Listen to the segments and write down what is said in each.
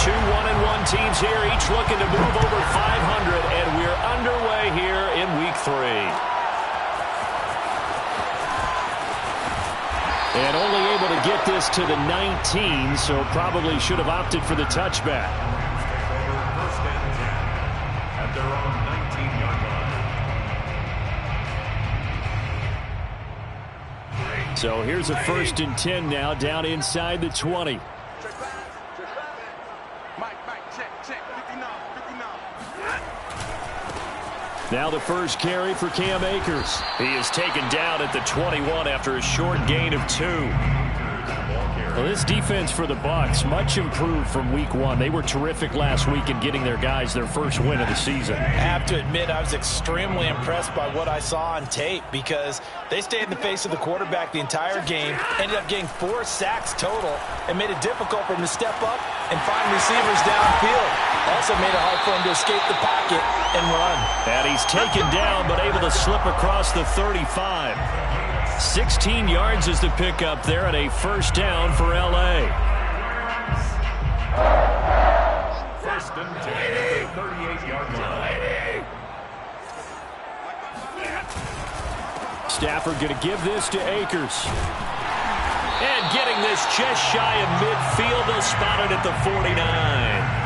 Two 1-1 teams here, each looking to move over 500, and we're underway here in Week 3. And only able to get this to the 19, so probably should have opted for the touchback. First and 10 at their own 19-yard line. So here's a 1st and 10 now, down inside the 20. Now the first carry for Cam Akers. He is taken down at the 21 after a short gain of 2. Well, this defense for the Bucs, much improved from Week 1. They were terrific last week in getting their guys their first win of the season. I have to admit, I was extremely impressed by what I saw on tape because they stayed in the face of the quarterback the entire game, ended up getting 4 sacks total, and made it difficult for him to step up and find receivers downfield. Also made it hard for him to escape the pocket and run. And he's taken down but able to slip across the 35. 16 yards is the pickup there and a first down for L.A. First and 10 at the 38-yard line. Stafford going to give this to Akers. And getting this just shy of midfield. They'll spot it at the 49.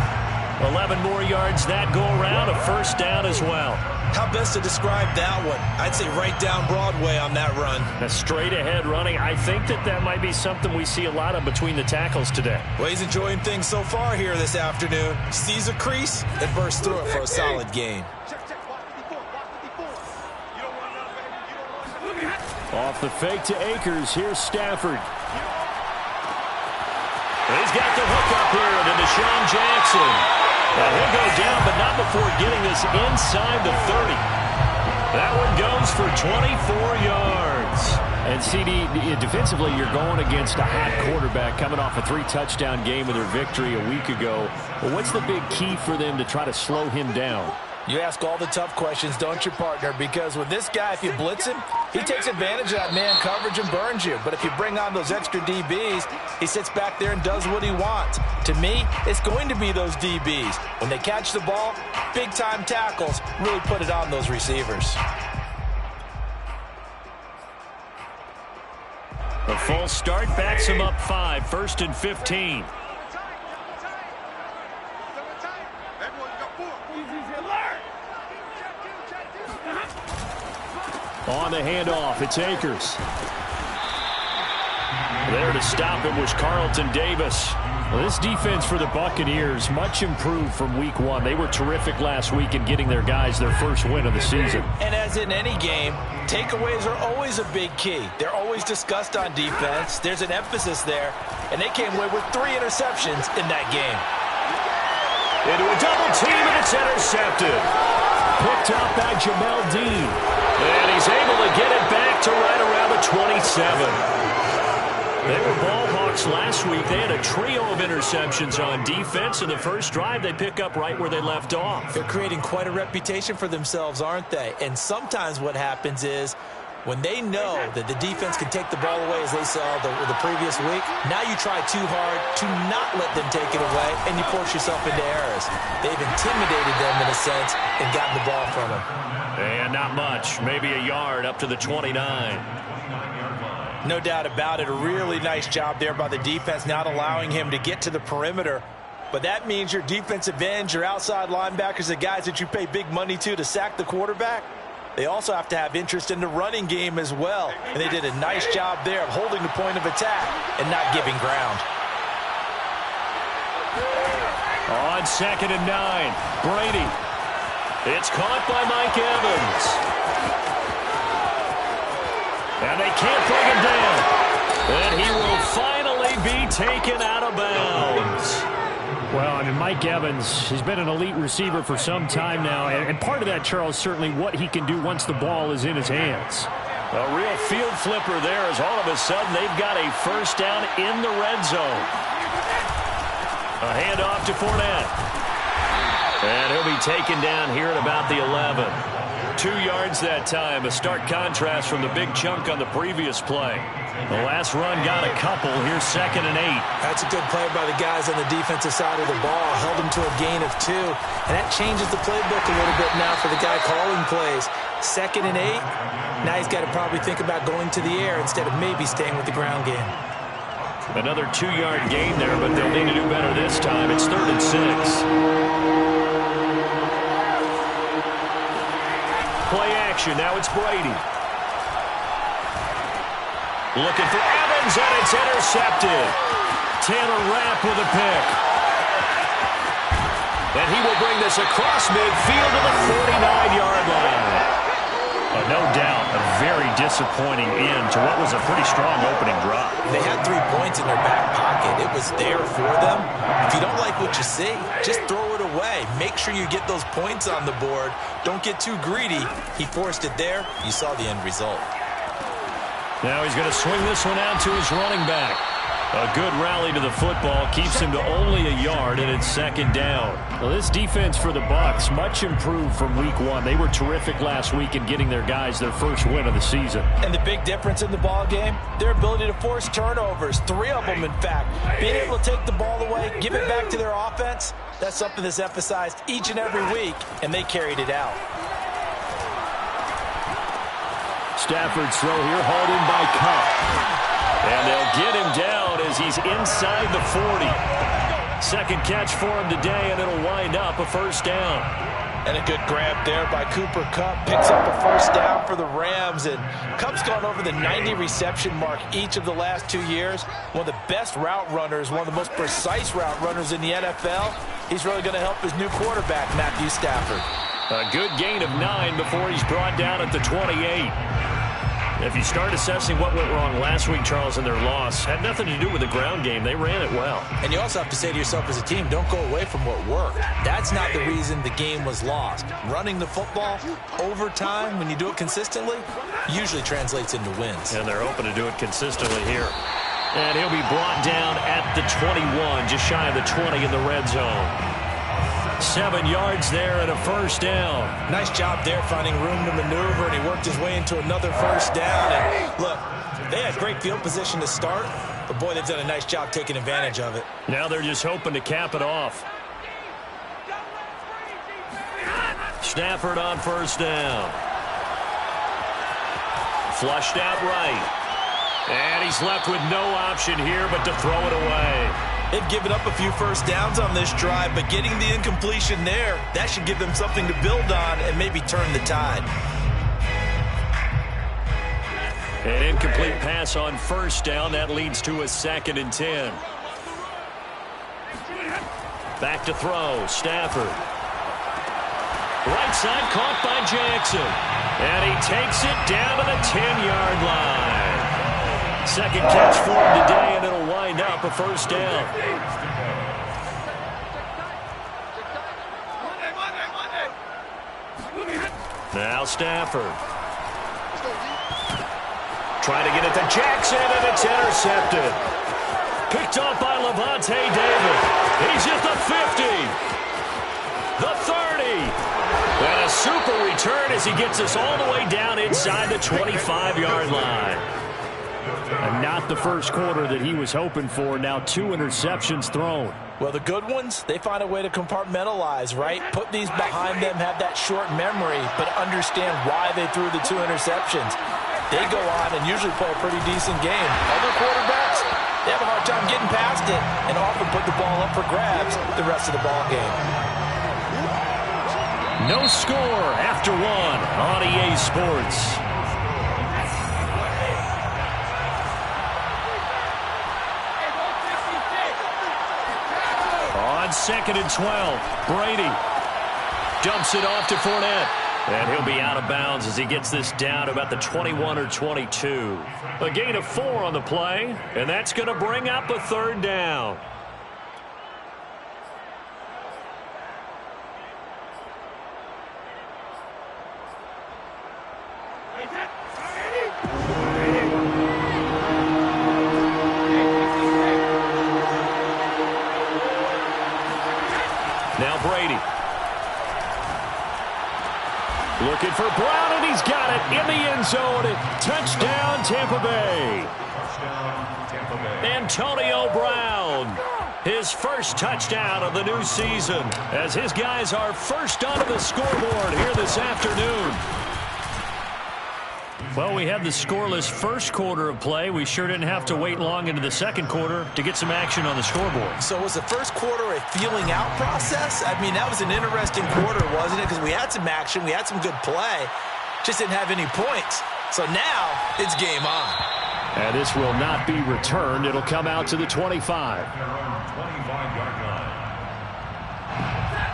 11 more yards that go around, a first down as well. How best to describe that one? I'd say right down Broadway on that run. A straight ahead running. I think that might be something we see a lot of between the tackles today. Well, he's enjoying things so far here this afternoon. Sees a crease and bursts through it for a solid gain. Off the fake to Akers. Here's Stafford. He's got the hook up here to Deshaun Jackson. And he'll go down, but not before getting this inside the 30. That one goes for 24 yards. And CD, defensively, you're going against a hot quarterback coming off a 3-touchdown game with their victory a week ago. But what's the big key for them to try to slow him down? You ask all the tough questions, don't you, partner? Because with this guy, if you blitz him, he takes advantage of that man coverage and burns you. But if you bring on those extra DBs, he sits back there and does what he wants. To me, it's going to be those DBs. When they catch the ball, big-time tackles really put it on those receivers. The full start backs him up 5, 1st and 15. On the handoff, it's Akers. There to stop him was Carlton Davis. Well, this defense for the Buccaneers, much improved from Week 1. They were terrific last week in getting their guys their first win of the season. And as in any game, takeaways are always a big key. They're always discussed on defense. There's an emphasis there, and they came away with 3 interceptions in that game. Into a double team, and it's intercepted. Picked up by Jamel Dean. And he's able to get it back to right around the 27. They were ball hawks last week. They had a trio of interceptions on defense. In the first drive, they pick up right where they left off. They're creating quite a reputation for themselves, aren't they? And sometimes what happens is when they know that the defense can take the ball away, as they saw the previous week, now you try too hard to not let them take it away, and you force yourself into errors. They've intimidated them in a sense and gotten the ball from them. And not much. Maybe a yard up to the 29. No doubt about it. A really nice job there by the defense, not allowing him to get to the perimeter. But that means your defensive ends, your outside linebackers, the guys that you pay big money to sack the quarterback, they also have to have interest in the running game as well. And they did a nice job there of holding the point of attack and not giving ground. On 2nd and 9, Brady. It's caught by Mike Evans. And they can't bring him down. And he will finally be taken out of bounds. Well, I mean, Mike Evans, he's been an elite receiver for some time now. And part of that, Charles, certainly what he can do once the ball is in his hands. A real field flipper there as all of a sudden they've got a first down in the red zone. A handoff to Fournette. And he'll be taken down here at about the 11. 2 yards that time. A stark contrast from the big chunk on the previous play. The last run got a couple. Here's 2nd and 8. That's a good play by the guys on the defensive side of the ball. Held them to a gain of 2. And that changes the playbook a little bit now for the guy calling plays. 2nd and 8. Now he's got to probably think about going to the air instead of maybe staying with the ground game. Another 2-yard gain there, but they'll need to do better this time. It's 3rd and 6. Play action. Now it's Brady. Looking for Evans, and it's intercepted. Taylor Rapp with a pick. And he will bring this across midfield to the 49-yard line. No doubt, a very disappointing end to what was a pretty strong opening drop. They had 3 points in their back pocket. It was there for them. If you don't like what you see, just throw it away. Make sure you get those points on the board. Don't get too greedy. He forced it there. You saw the end result. Now he's going to swing this one out to his running back. A good rally to the football keeps him to only a yard, and it's 2nd down. Well, this defense for the Bucs much improved from week 1. They were terrific last week in getting their guys their first win of the season. And the big difference in the ball game, their ability to force turnovers, 3 of them in fact. Being able to take the ball away, give it back to their offense, that's something that's emphasized each and every week, and they carried it out. Stafford's throw here, hauled in by Kupp. And they'll get him down as he's inside the 40. 2nd catch for him today, and it'll wind up a 1st down. And a good grab there by Cooper Kupp. Picks up a 1st down for the Rams. And Kupp's gone over the 90 reception mark each of the last 2 years. One of the best route runners, one of the most precise route runners in the NFL. He's really going to help his new quarterback, Matthew Stafford. A good gain of 9 before he's brought down at the 28. If you start assessing what went wrong last week, Charles, in their loss, had nothing to do with the ground game. They ran it well. And you also have to say to yourself as a team, don't go away from what worked. That's not the reason the game was lost. Running the football over time, when you do it consistently, usually translates into wins. And they're open to do it consistently here. And he'll be brought down at the 21, just shy of the 20 in the red zone. 7 yards there and a 1st down. Nice job there finding room to maneuver, and he worked his way into another 1st down. And look, they had great field position to start, but boy, they've done a nice job taking advantage of it. Now they're just hoping to cap it off. Stafford on 1st down. Flushed out right. And he's left with no option here but to throw it away. They've given up a few 1st downs on this drive, but getting the incompletion there, that should give them something to build on and maybe turn the tide. An incomplete pass on 1st down. That leads to a 2nd and 10. Back to throw. Stafford. Right side caught by Jackson. And he takes it down to the 10-yard line. 2nd catch for him today, and it'll wind up a 1st down. Now Stafford. Trying to get it to Jackson, and it's intercepted. Picked off by Levante David. He's at the 50. The 30. And a super return as he gets us all the way down inside the 25-yard line. And not the first quarter that he was hoping for. Now 2 interceptions thrown. Well, the good ones, they find a way to compartmentalize, right? Put these behind them, have that short memory, but understand why they threw the 2 interceptions. They go on and usually play a pretty decent game. Other quarterbacks, they have a hard time getting past it and often put the ball up for grabs the rest of the ball game. No score after 1 on EA Sports. On 2nd and 12, Brady dumps it off to Fournette. And he'll be out of bounds as he gets this down to about the 21 or 22. A gain of 4 on the play, and that's going to bring up a 3rd down. Now Brady. Looking for Brown. Tampa Bay. Touchdown, Tampa Bay. Antonio Brown. His first touchdown of the new season as his guys are first onto the scoreboard here this afternoon. Well, we had the scoreless first quarter of play. We sure didn't have to wait long into the second quarter to get some action on the scoreboard. So was the first quarter a feeling out process? I mean, that was an interesting quarter, wasn't it? Because we had some action, we had some good play, just didn't have any points. So now it's game on. And this will not be returned. It'll come out to the 25. 25-yard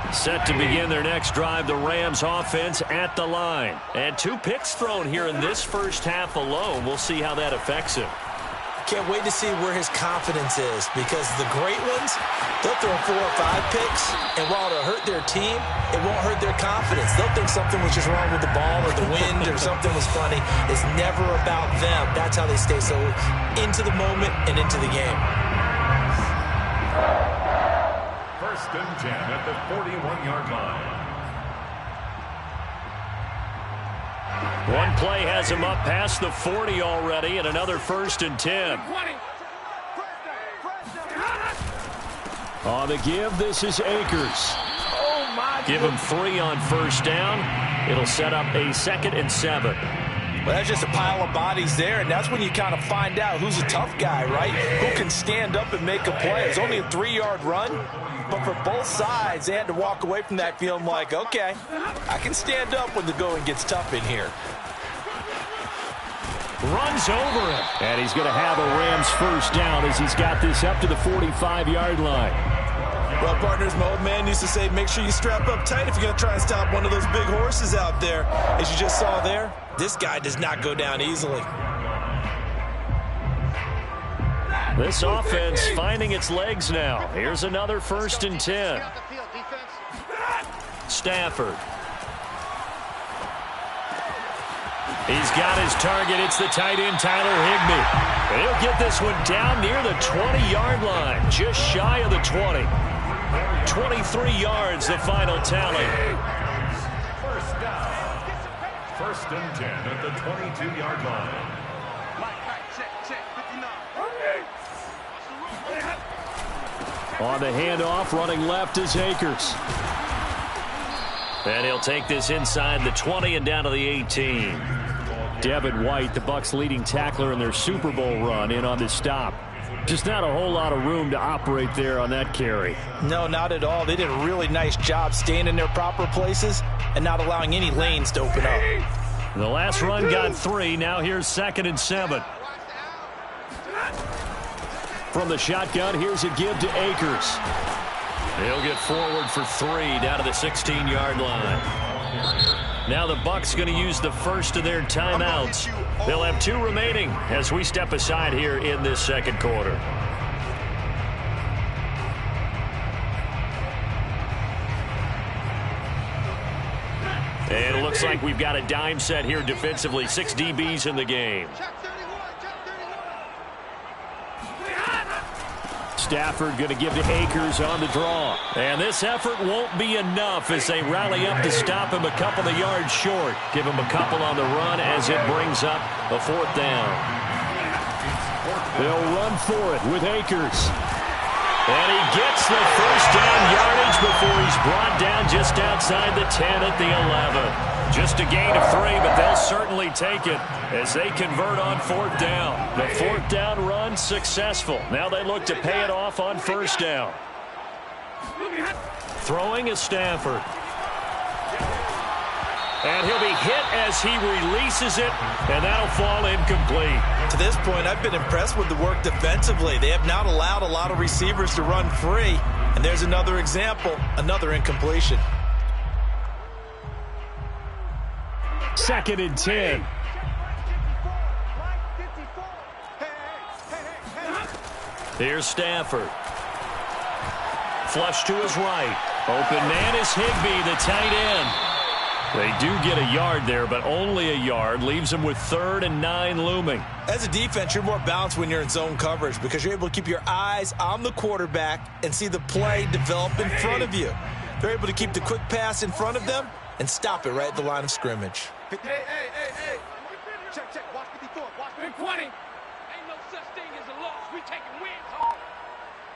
line. Set to begin their next drive, the Rams offense at the line. And 2 picks thrown here in this first half alone. We'll see how that affects him. Can't wait to see where his confidence is, because the great ones, they'll throw 4 or 5 picks, and while it'll hurt their team, it won't hurt their confidence. They'll think something was just wrong with the ball or the wind or something was funny. It's never about them. That's how they stay so into the moment and into the game. First and 10 at the 41-yard line. One play has him up past the 40 already, and another first and 10. On the give, this is Akers. Give him 3 on first down. It'll set up a 2nd and 7. Well, that's just a pile of bodies there, and that's when you kind of find out who's a tough guy, right? Who can stand up and make a play. It's only a 3-yard run, but for both sides, they had to walk away from that feeling like, okay, I can stand up when the going gets tough in here. Runs over him, and he's going to have a Rams first down as he's got this up to the 45-yard line. Well, partners, my old man used to say, make sure you strap up tight if you're going to try and stop one of those big horses out there. As you just saw there, this guy does not go down easily. This offense finding its legs now. Here's another first and 10. Stafford. He's got his target. It's the tight end, Tyler Higbee. And he'll get this one down near the 20-yard line, just shy of the 20. 23 yards, the final tally. First down. First and 10 at the 22-yard line. On the handoff, running left is Akers. And he'll take this inside the 20 and down to the 18. Devin White, the Bucs' leading tackler in their Super Bowl run, in on this stop. Just not a whole lot of room to operate there on that carry. No, not at all. They did a really nice job staying in their proper places and not allowing any lanes to open up. The last run got 3. Now here's 2nd and 7. From the shotgun, here's a give to Akers. He'll get forward for 3 down to the 16-yard line. Now the Bucs going to use the first of their timeouts. They'll have 2 remaining as we step aside here in this second quarter. And it looks like we've got a dime set here defensively. 6 DBs in the game. Stafford going to give to Akers on the draw. And this effort won't be enough as they rally up to stop him a couple of yards short. Give him a couple on the run as it brings up a 4th down. They'll run for it with Akers. And he gets the first down yardage before he's brought down just outside the 10 at the 11. Just a gain of 3, but they'll certainly take it as they convert on 4th down. The 4th down run successful. Now they look to pay it off on first down. Throwing is Stafford. And he'll be hit as he releases it, and that'll fall incomplete. To this point, I've been impressed with the work defensively. They have not allowed a lot of receivers to run free. And there's another example, another incompletion. 2nd and 10. Here's Stafford. Flush to his right. Open man is Higbee, the tight end. They do get a yard there, but only a yard. Leaves them with 3rd and 9 looming. As a defense, you're more balanced when you're in zone coverage because you're able to keep your eyes on the quarterback and see the play develop in front of you. They're able to keep the quick pass in front of them and stop it right at the line of scrimmage. Hey. Check. Watch the defense. Big 20. Ain't no such thing as a loss. We taking wins home.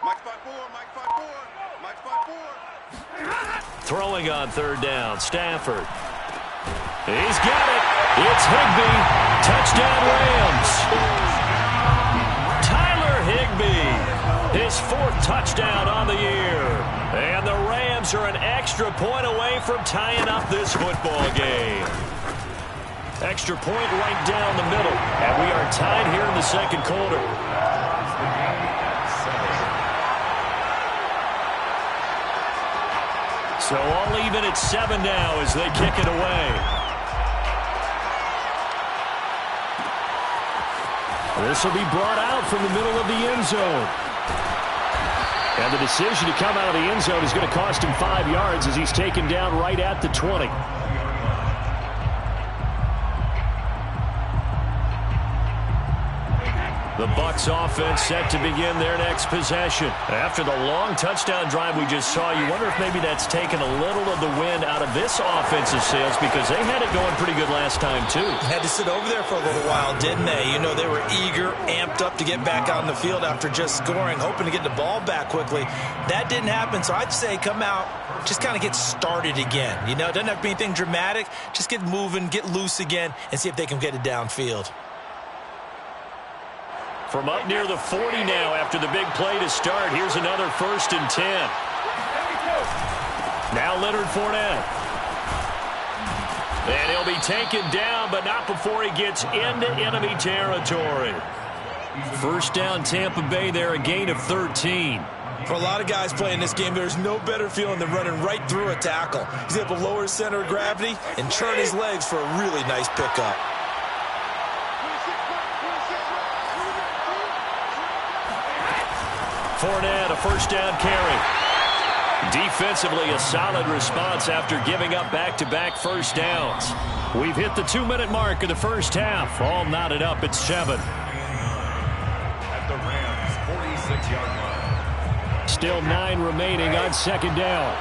Mike 5-4, Mike 5-4, Mike 5-4. Throwing on third down, Stafford. He's got it. It's Higbee. Touchdown Rams. Tyler Higbee. His 4th touchdown on the year. And the Rams are an extra point away from tying up this football game. Extra point right down the middle. And we are tied here in the second quarter. So all even at 7 now as they kick it away. This will be brought out from the middle of the end zone. And the decision to come out of the end zone is going to cost him 5 yards as he's taken down right at the 20. The Bucs offense set to begin their next possession. After the long touchdown drive we just saw, you wonder if maybe that's taken a little of the wind out of this offensive sails because they had it going pretty good last time too. Had to sit over there for a little while, didn't they? You know, they were eager, amped up to get back out on the field after just scoring, hoping to get the ball back quickly. That didn't happen, so I'd say come out, just kind of get started again. You know, it doesn't have to be anything dramatic. Just get moving, get loose again, and see if they can get it downfield. From up near the 40 now after the big play to start. Here's another 1st and 10. Now Leonard Fournette. And he'll be taken down, but not before he gets into enemy territory. First down Tampa Bay there, a gain of 13. For a lot of guys playing this game, there's no better feeling than running right through a tackle. He's able to lower his center of gravity and turn his legs for a really nice pickup. Fournette, a first down carry. Defensively, a solid response after giving up back-to-back first downs. We've hit the 2-minute mark of the first half. All knotted up at 7. At the Rams' 46-yard line. Still 9 remaining on second down.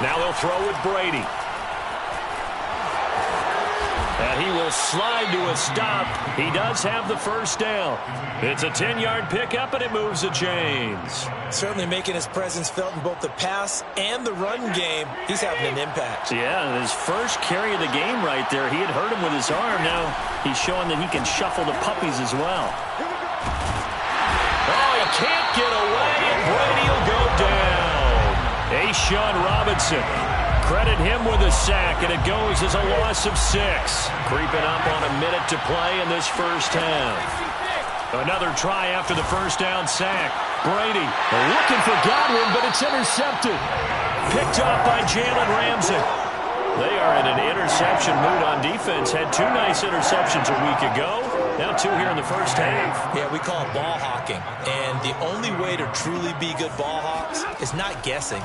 Now they'll throw with Brady. And he will slide to a stop. He does have the first down. It's a 10-yard pickup, and it moves the chains. Certainly making his presence felt in both the pass and the run game. He's having an impact. Yeah, his first carry of the game right there, he had hurt him with his arm. Now he's showing that he can shuffle the puppies as well. Oh, he can't get away, and Brady will go down. A'Shawn Robinson. Credit him with a sack, and it goes as a loss of 6. Creeping up on a minute to play in this first half. Another try after the first down sack. Brady looking for Godwin, but it's intercepted. Picked up by Jalen Ramsey. They are in an interception mood on defense. Had 2 nice interceptions a week ago. Now 2 here in the first half. Yeah, we call it ball hawking. And the only way to truly be good ball hawks is not guessing.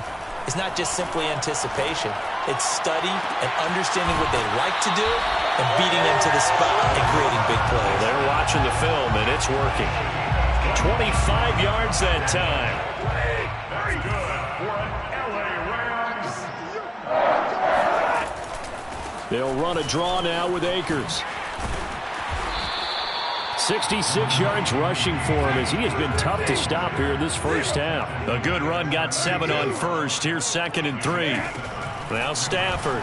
It's not just simply anticipation. It's study and understanding what they like to do and beating them to the spot and creating big plays. They're watching the film, and it's working. 25 yards that time. Very good for an LA Rams. They'll run a draw now with Akers. 66 yards rushing for him as he has been tough to stop here this first half. A good run, got 7 on first. Here's 2nd and 3. Now Stafford.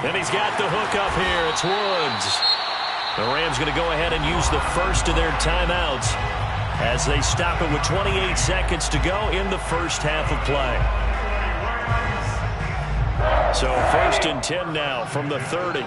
And he's got the hook up here. It's Woods. The Rams going to go ahead and use the first of their timeouts as they stop it with 28 seconds to go in the first half of play. So 1st and 10 now from the 30.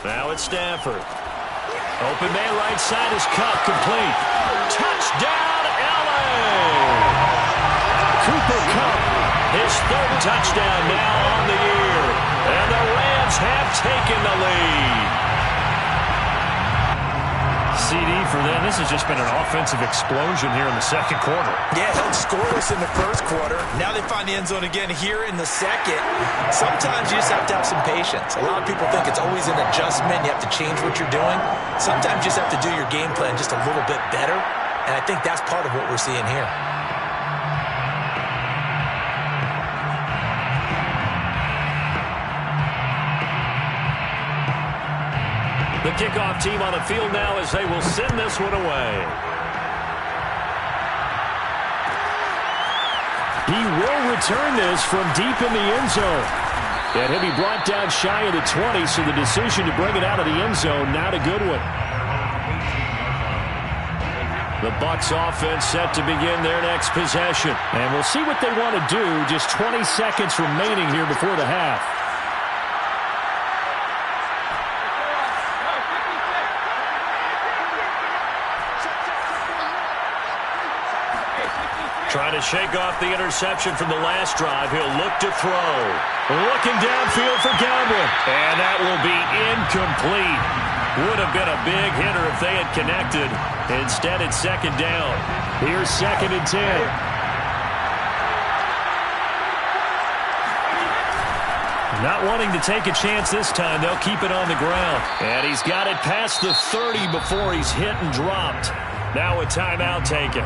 Now it's Stafford. Open man right side is cut, complete. Touchdown, LA! Cooper Kupp, his 3rd touchdown now on the year. And the Rams have taken the lead. CD for them. This has just been an offensive explosion here in the second quarter. Yeah, held scoreless in the first quarter. Now they find the end zone again here in the second. Sometimes you just have to have some patience. A lot of people think it's always an adjustment. You have to change what you're doing. Sometimes you just have to do your game plan just a little bit better. And I think that's part of what we're seeing here. The kickoff team on the field now as they will send this one away. He will return this from deep in the end zone. And he'll be brought down shy of the 20, so the decision to bring it out of the end zone, not a good one. The Bucs offense set to begin their next possession. And we'll see what they want to do. Just 20 seconds remaining here before the half. Trying to shake off the interception from the last drive. He'll look to throw. Looking downfield for Godwin. And that will be incomplete. Would have been a big hitter if they had connected. Instead, it's second down. Here's 2nd and 10. Not wanting to take a chance this time. They'll keep it on the ground. And he's got it past the 30 before he's hit and dropped. Now a timeout taken.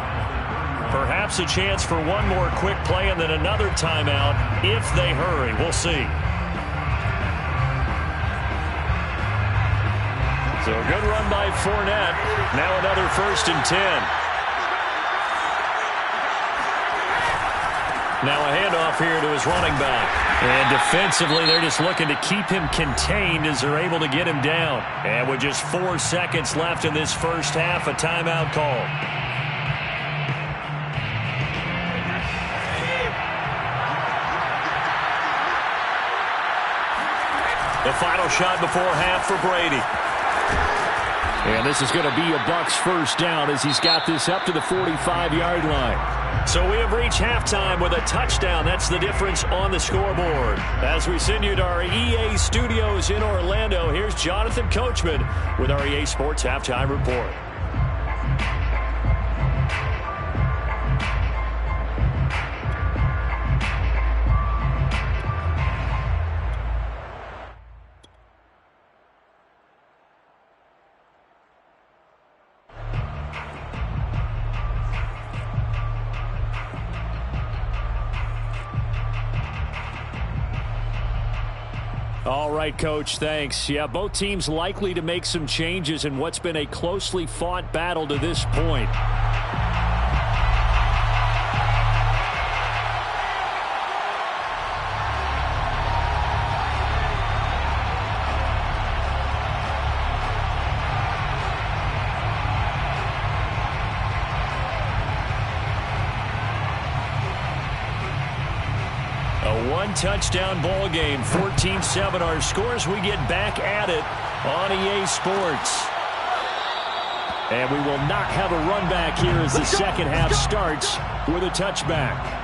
Perhaps a chance for one more quick play and then another timeout if they hurry. We'll see. So a good run by Fournette. Now another 1st and 10. Now a handoff here to his running back. And defensively, they're just looking to keep him contained as they're able to get him down. And with just 4 seconds left in this first half, a timeout call. The final shot before half for Brady. And this is going to be a Bucs first down as he's got this up to the 45-yard line. So we have reached halftime with a touchdown. That's the difference on the scoreboard. As we send you to our EA studios in Orlando, here's Jonathan Coachman with our EA Sports Halftime Report. All right, Coach, thanks. Yeah, both teams likely to make some changes in what's been a closely fought battle to this point. Touchdown ball game, 14-7 our scores. We get back at it on EA Sports. And we will not have a run back here as the second half starts with a touchback.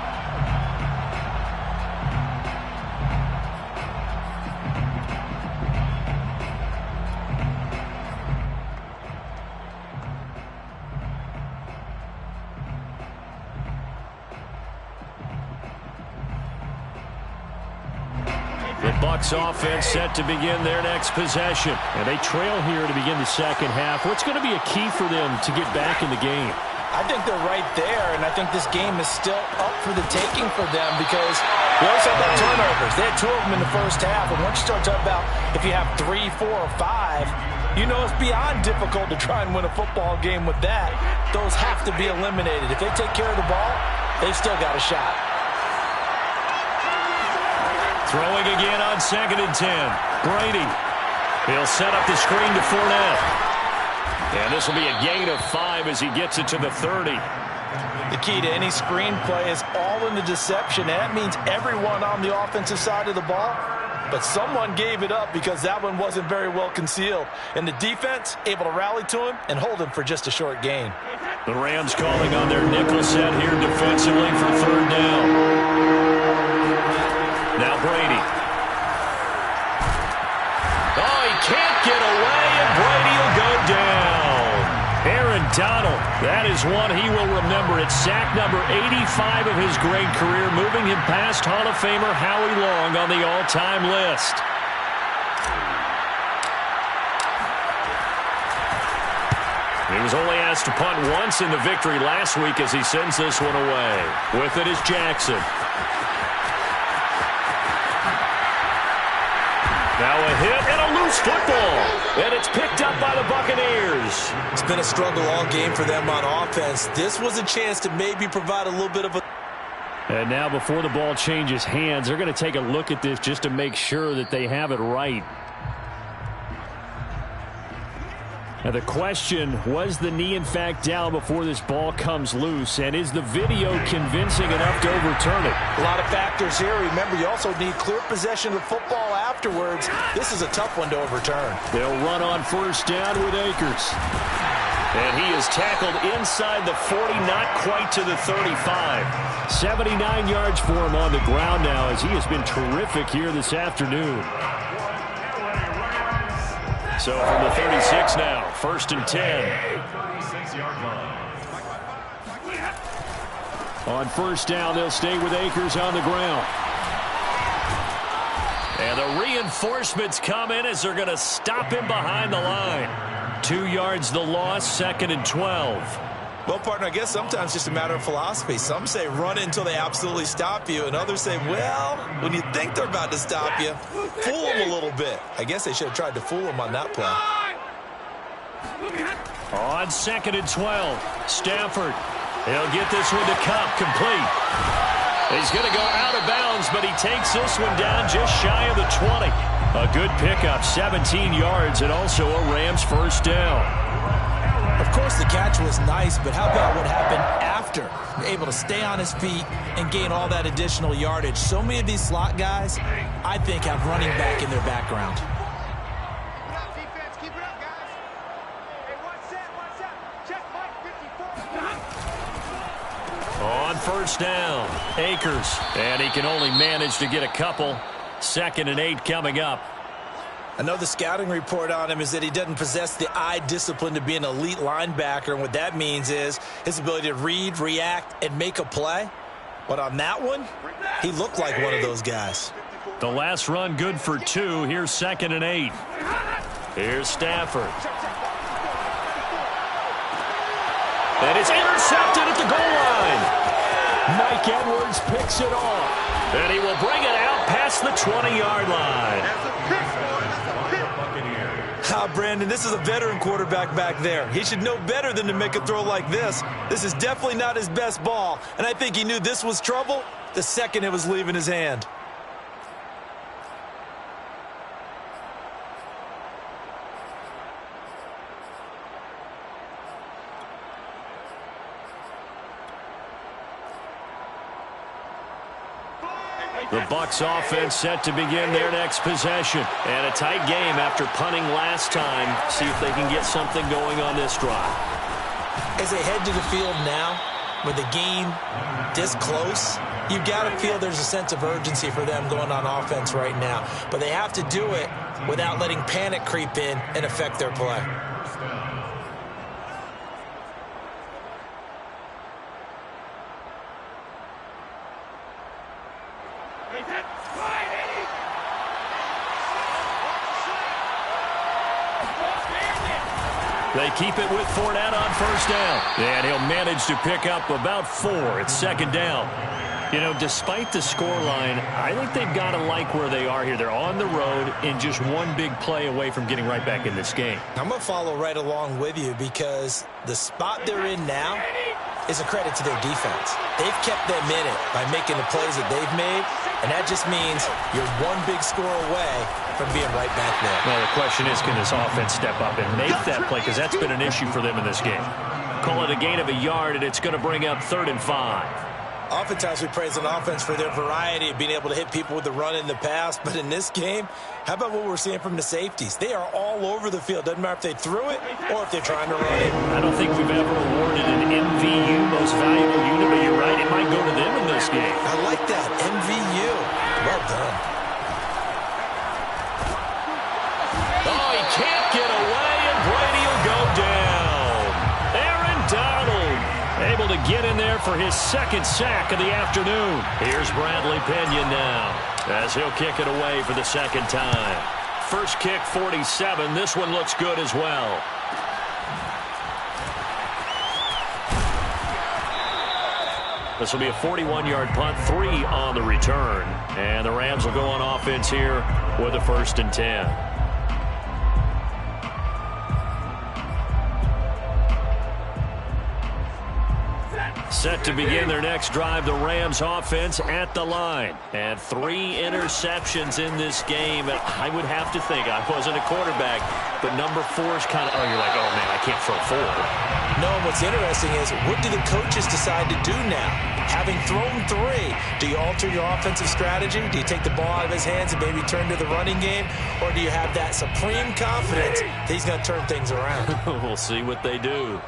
Bucs offense set to begin their next possession. And they trail here to begin the second half. What's going to be a key for them to get back in the game? I think they're right there, and I think this game is still up for the taking for them because we always talk about turnovers. They had 2 of them in the first half, and once you start talking about if you have 3, 4, or 5, you know it's beyond difficult to try and win a football game with that. Those have to be eliminated. If they take care of the ball, they've still got a shot. Throwing again on 2nd and 10. Brady. He'll set up the screen to Fournette. And this will be a gain of 5 as he gets it to the 30. The key to any screen play is all in the deception. And that means everyone on the offensive side of the ball. But someone gave it up because that one wasn't very well concealed. And the defense able to rally to him and hold him for just a short gain. The Rams calling on their nickel set here defensively for 3rd down. Now Brady. Oh, he can't get away, and Brady will go down. McDonald. That is one he will remember. It's sack number 85 of his great career, moving him past Hall of Famer Howie Long on the all-time list. He was only asked to punt once in the victory last week as he sends this one away. With it is Jackson. Now a hit and a loose football. And it's picked up by the Buccaneers. It's been a struggle all game for them on offense. This was a chance to maybe provide a little bit of a... And now before the ball changes hands, they're going to take a look at this just to make sure that they have it right. Now the question, was the knee in fact down before this ball comes loose? And is the video convincing enough to overturn it? A lot of factors here. Remember, you also need clear possession of the football afterwards. This is a tough one to overturn. They'll run on first down with Akers. And he is tackled inside the 40, not quite to the 35. 79 yards for him on the ground now as he has been terrific here this afternoon. So from the 36 now, 1st and 10. On first down, they'll stay with Akers on the ground. And the reinforcements come in as they're going to stop him behind the line. 2 yards the loss, 2nd and 12. Well, partner, I guess sometimes just a matter of philosophy. Some say run until they absolutely stop you, and others say, well, when you think they're about to stop you, fool them a little bit. I guess they should have tried to fool them on that play. On 2nd and 12, Stafford. He'll get this one to Kupp, complete. He's going to go out of bounds, but he takes this one down just shy of the 20. A good pickup, 17 yards, and also a Rams first down. Of course, the catch was nice, but how about what happened after? Able to stay on his feet and gain all that additional yardage. So many of these slot guys, I think, have running back in their background. Keep it up, defense. Keep it up, guys. Hey, one set. Check Mike 54. On first down, Akers. And he can only manage to get a couple. 2nd and 8 coming up. I know the scouting report on him is that he doesn't possess the eye discipline to be an elite linebacker, and what that means is his ability to read, react, and make a play. But on that one, he looked like one of those guys. The last run good for 2. Here's 2nd and 8. Here's Stafford. And it's intercepted at the goal line. Mike Edwards picks it off. And he will bring it out past the 20-yard line. Brandon, this is a veteran quarterback back there. He should know better than to make a throw like this. This is definitely not his best ball, and I think he knew this was trouble the second it was leaving his hand. The Bucs offense set to begin their next possession. And a tight game after punting last time. See if they can get something going on this drive. As they head to the field now, with the game this close, you've got to feel there's a sense of urgency for them going on offense right now. But they have to do it without letting panic creep in and affect their play. They keep it with Fournette on first down. And he'll manage to pick up about 4. It's 2nd down. You know, despite the scoreline, I think they've got to like where they are here. They're on the road and just one big play away from getting right back in this game. I'm going to follow right along with you because the spot they're in now is a credit to their defense. They've kept them in it by making the plays that they've made, and that just means you're one big score away from being right back there. Well, the question is, can this offense step up and make that play? Because that's been an issue for them in this game. Call it a gain of a yard, and it's going to bring up 3rd and 5. Oftentimes we praise an offense for their variety of being able to hit people with the run in the pass, but in this game, how about what we're seeing from the safeties? They are all over the field. Doesn't matter if they threw it or if they're trying to run it. I don't think we've ever awarded an MVU, most valuable unit, but you're right, it might go to them in this game. I like that, MVU. Well done. Oh, he can't get away, and Brady will go down. There get in there for his second sack of the afternoon. Here's Bradley Pinion now as he'll kick it away for the second time. First kick, 47. This one looks good as well. This will be a 41-yard punt, 3 on the return. And the Rams will go on offense here with a 1st and 10. Set to begin their next drive, the Rams offense at the line. And 3 interceptions in this game. I would have to think, I wasn't a quarterback, but number 4 is kind of, you're like, oh, man, I can't throw 4. No, and what's interesting is, what do the coaches decide to do now? Having thrown 3, do you alter your offensive strategy? Do you take the ball out of his hands and maybe turn to the running game? Or do you have that supreme confidence that he's going to turn things around? We'll see what they do.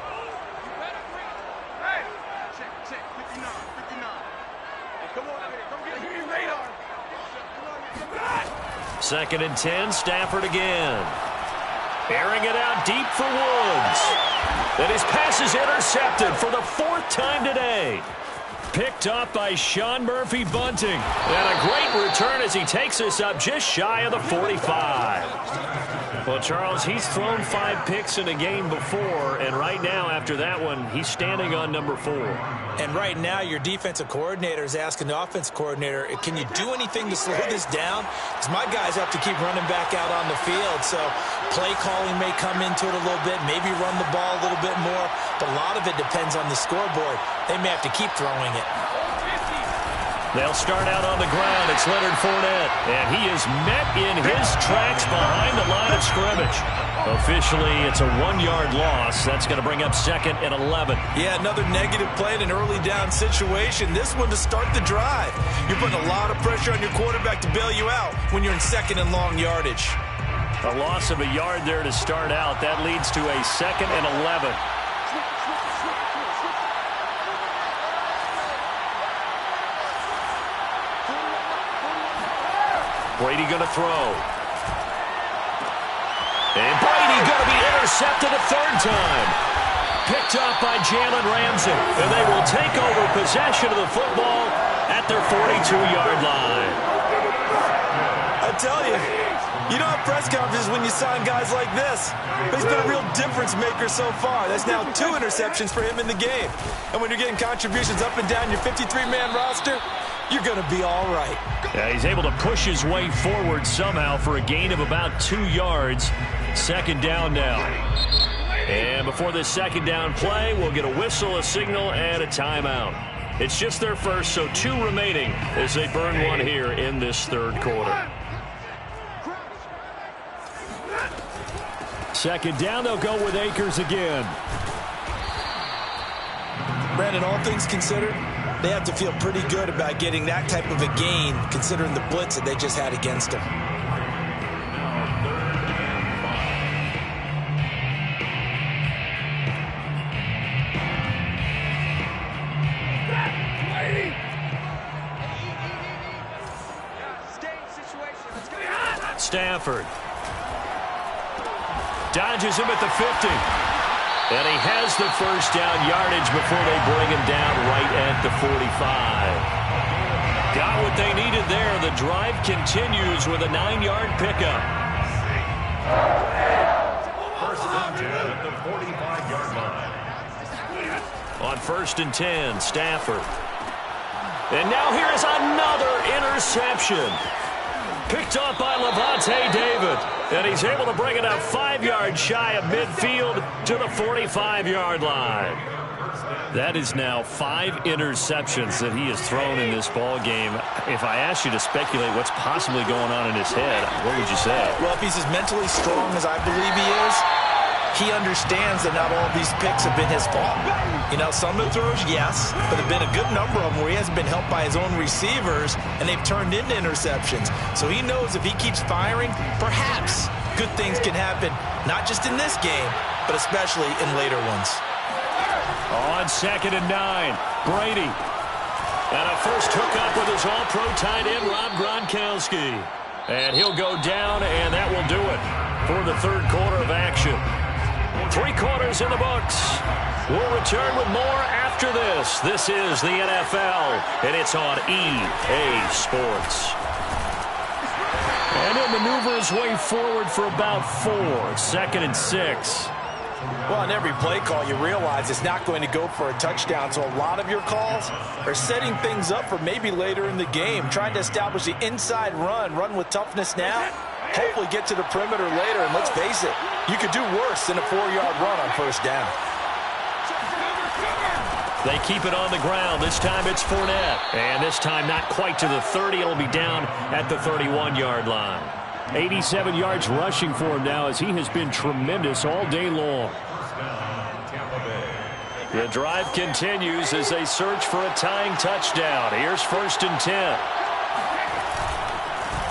Second and 10, Stafford again. Airing it out deep for Woods. And his pass is intercepted for the 4th time today. Picked up by Sean Murphy-Bunting. And a great return as he takes us up just shy of the 45. Well, Charles, he's thrown 5 picks in a game before, and right now, after that one, he's standing on number 4. And right now, your defensive coordinator is asking the offensive coordinator, can you do anything to slow this down? Because my guys have to keep running back out on the field, so play calling may come into it a little bit, maybe run the ball a little bit more, but a lot of it depends on the scoreboard. They may have to keep throwing it. They'll start out on the ground. It's Leonard Fournette, and he is met in his tracks behind the line of scrimmage. Officially, it's a 1-yard loss. That's going to bring up 2nd and 11. Yeah, another negative play in an early down situation. This one to start the drive. You're putting a lot of pressure on your quarterback to bail you out when you're in 2nd and long yardage. A loss of a yard there to start out. That leads to a 2nd and 11. Brady going to throw. And Brady going to be intercepted a 3rd time. Picked up by Jalen Ramsey. And they will take over possession of the football at their 42-yard line. I tell you, you don't have press conferences when you sign guys like this. But he's been a real difference maker so far. That's now 2 interceptions for him in the game. And when you're getting contributions up and down your 53-man roster, you're going to be all right. Yeah, he's able to push his way forward somehow for a gain of about 2 yards. 2nd down now. And before this 2nd down play, we'll get a whistle, a signal, and a timeout. It's just their first, so 2 remaining as they burn 1 here in this 3rd quarter. 2nd down, they'll go with Akers again. Brandon, all things considered, they have to feel pretty good about getting that type of a gain, considering the blitz that they just had against them. Stafford dodges him at the 50. And he has the 1st down yardage before they bring him down right at the 45. Got what they needed there. The drive continues with a 9-yard pickup. 1st and 10 at the 45-yard line. On 1st and 10, Stafford. And now here is another interception. Picked up by Lavonte David. And he's able to bring it up 5 yards shy of midfield to the 45-yard line. That is now 5 interceptions that he has thrown in this ball game. If I asked you to speculate what's possibly going on in his head, what would you say? Well, if he's as mentally strong as I believe he is, he understands that not all of these picks have been his fault. You know, some of the throws, yes, but there have been a good number of them where he hasn't been helped by his own receivers, and they've turned into interceptions. So he knows if he keeps firing, perhaps good things can happen, not just in this game, but especially in later ones. On 2nd and 9, Brady. And a first hookup with his all-pro tight end, Rob Gronkowski. And he'll go down, and that will do it for the 3rd quarter of action. 3 quarters in the books. We'll return with more after this. This is the NFL, and it's on EA Sports. And he'll maneuver his way forward for about 4. 2nd and 6. Well, on every play call, you realize it's not going to go for a touchdown, so a lot of your calls are setting things up for maybe later in the game, trying to establish the inside run with toughness now, hopefully get to the perimeter later, and let's face it, you could do worse than a 4-yard run on 1st down. They keep it on the ground. This time it's Fournette. And this time not quite to the 30. It'll be down at the 31-yard line. 87 yards rushing for him now as he has been tremendous all day long. The drive continues as they search for a tying touchdown. Here's 1st and 10.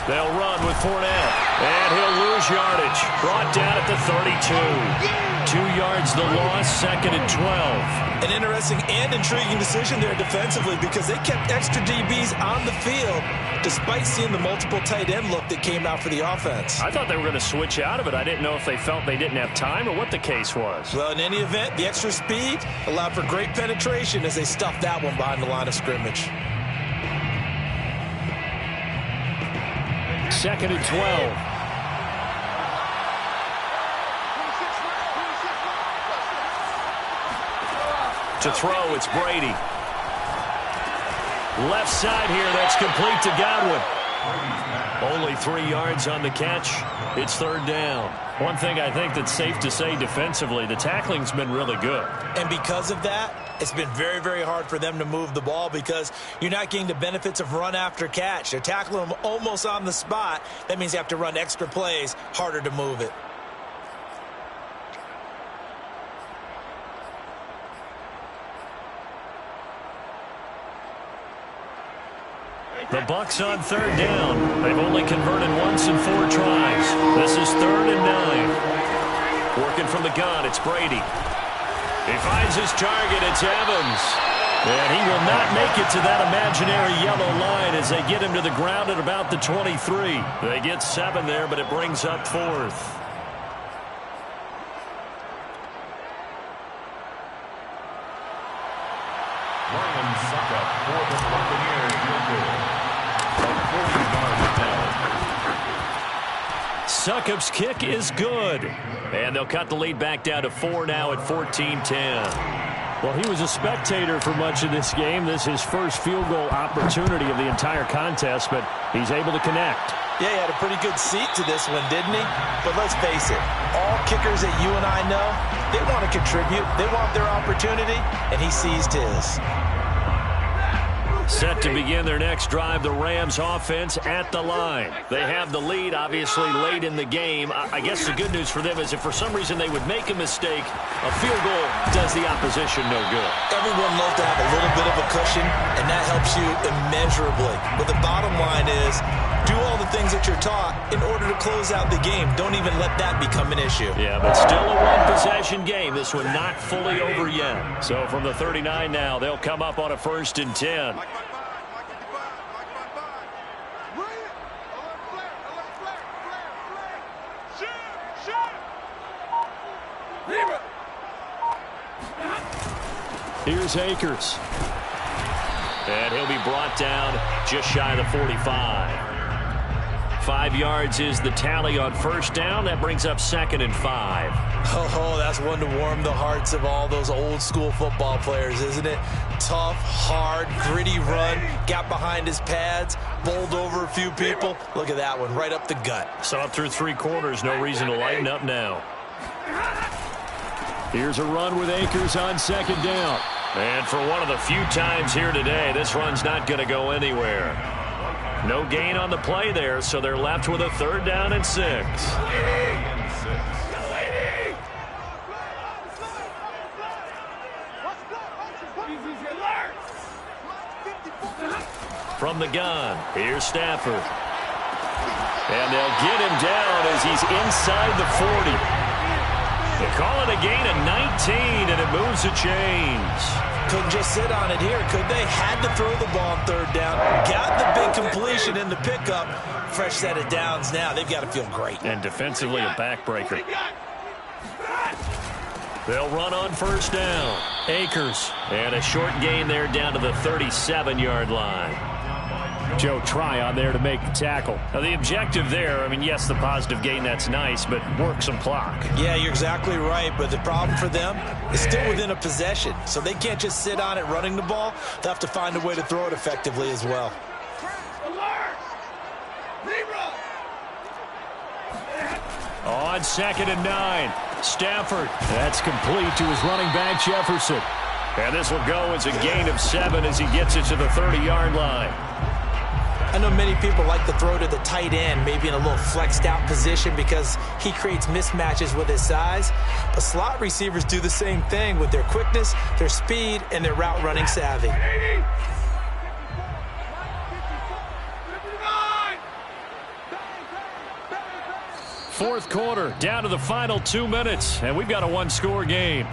They'll run with Fournette. And he'll lose yardage. Brought down at the 32. 2 yards the loss, 2nd and 12. An interesting and intriguing decision there defensively because they kept extra DBs on the field despite seeing the multiple tight end look that came out for the offense. I thought they were going to switch out of it. I didn't know if they felt they didn't have time or what the case was. Well, in any event, the extra speed allowed for great penetration as they stuffed that one behind the line of scrimmage. 2nd and 12. To throw, it's Brady. Left side here, that's complete to Godwin. Only 3 yards on the catch. It's 3rd down. One thing I think that's safe to say defensively, the tackling's been really good. And because of that, it's been very, very hard for them to move the ball because you're not getting the benefits of run after catch. They're tackling them almost on the spot. That means you have to run extra plays, harder to move it. The Bucs on 3rd down. They've only converted once in 4 tries. This is 3rd and 9. Working from the gun, it's Brady. He finds his target, it's Evans. And he will not make it to that imaginary yellow line as they get him to the ground at about the 23. They get 7 there, but it brings up 4th. Ryan Suckup for the Buccaneers. A 40-yard penalty. Succup's kick is good. And they'll cut the lead back down to 4 now at 14-10. Well, he was a spectator for much of this game. This is his first field goal opportunity of the entire contest, but he's able to connect. Yeah, he had a pretty good seat to this one, didn't he? But let's face it, all kickers that you and I know, they want to contribute. They want their opportunity, and he seized his. Set to begin their next drive, the Rams offense at the line. They have the lead, obviously, late in the game. I guess the good news for them is if for some reason they would make a mistake, a field goal does the opposition no good. Everyone loves to have a little bit of a cushion, and that helps you immeasurably. But the bottom line is, do all the things that you're taught in order to close out the game. Don't even let that become an issue. Yeah, but still a one-possession game. This one not fully over yet. So from the 39 now, they'll come up on a 1st and 10. Here's Akers. And he'll be brought down just shy of the 45. 5 yards is the tally on 1st down. That brings up 2nd and 5. Oh, that's one to warm the hearts of all those old school football players, isn't it? Tough, hard, gritty run. Got behind his pads, bowled over a few people. Look at that one, right up the gut. Saw it through 3 quarters. No reason to lighten up now. Here's a run with Akers on 2nd down. And for one of the few times here today, this run's not going to go anywhere. No gain on the play there, so they're left with a 3rd down and 6. From the gun, here's Stafford. And they'll get him down as he's inside the 40. They call it a gain of 19, and it moves the chains. Couldn't just sit on it here, could they? Had to throw the ball on 3rd down. Got the big completion in the pickup. Fresh set of downs now. They've got to feel great. And defensively, a backbreaker. They'll run on first down. Akers. And a short gain there down to the 37-yard line. Joe Tryon there to make the tackle. Now, the objective there, I mean, yes, the positive gain, that's nice, but work some clock. Yeah, you're exactly right, but the problem for them is still within a possession, so they can't just sit on it running the ball. They'll have to find a way to throw it effectively as well. On 2nd and 9, Stafford. That's complete to his running back, Jefferson. And this will go as a gain of 7 as he gets it to the 30-yard line. I know many people like to throw to the tight end, maybe in a little flexed out position because he creates mismatches with his size. But slot receivers do the same thing with their quickness, their speed, and their route running savvy. Fourth quarter, down to the final 2 minutes, and we've got a one-score game.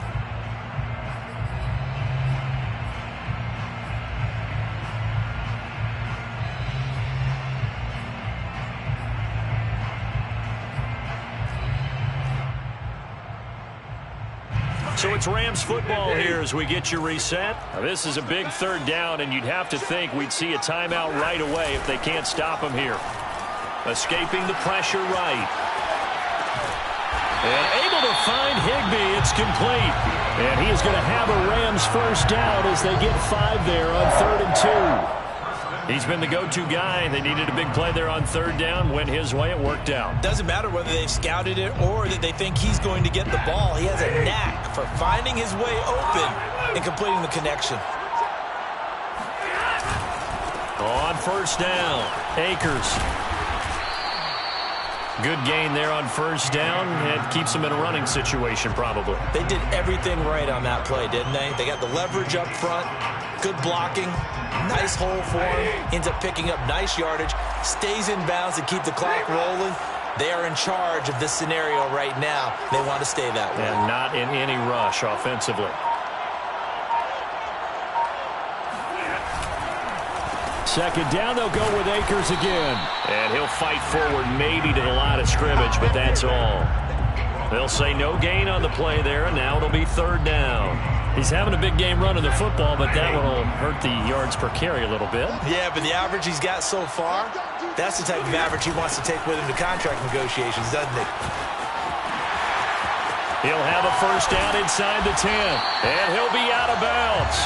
So it's Rams football here as we get you reset. Now, this is a big third down, and you'd have to think we'd see a timeout right away if they can't stop him here. Escaping the pressure right. And able to find Higbee. It's complete. And he is going to have a Rams first down as they get 5 there on 3rd and 2. He's been the go-to guy. They needed a big play there on 3rd down. Went his way. It worked out. Doesn't matter whether they've scouted it or that they think he's going to get the ball. He has a knack for finding his way open and completing the connection. On first down, Akers. Good gain there on first down. It keeps them in a running situation probably. They did everything right on that play, didn't they? They got the leverage up front, good blocking, nice hole for him, ends up picking up nice yardage, stays in bounds to keep the clock rolling. They are in charge of this scenario right now. They want to stay that way. And not in any rush offensively. Second down, they'll go with Akers again. And he'll fight forward maybe to the line of scrimmage, but that's all. They'll say no gain on the play there, and now it'll be 3rd down. He's having a big game running the football, but that one will hurt the yards per carry a little bit. Yeah, but the average he's got so far, that's the type of average he wants to take with him to contract negotiations, doesn't he? He'll have a first down inside the 10, and he'll be out of bounds.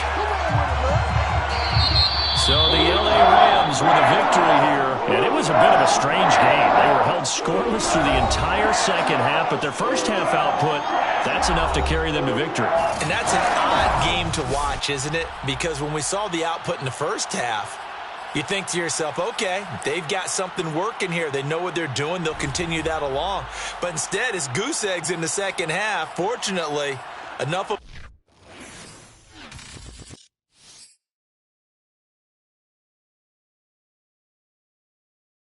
So the L.A. Rams with a victory here. And it was a bit of a strange game. They were held scoreless through the entire second half, but their first half output, that's enough to carry them to victory. And that's an odd game to watch, isn't it? Because when we saw the output in the first half, you think to yourself, okay, they've got something working here. They know what they're doing. They'll continue that along. But instead, it's goose eggs in the second half. Fortunately, enough of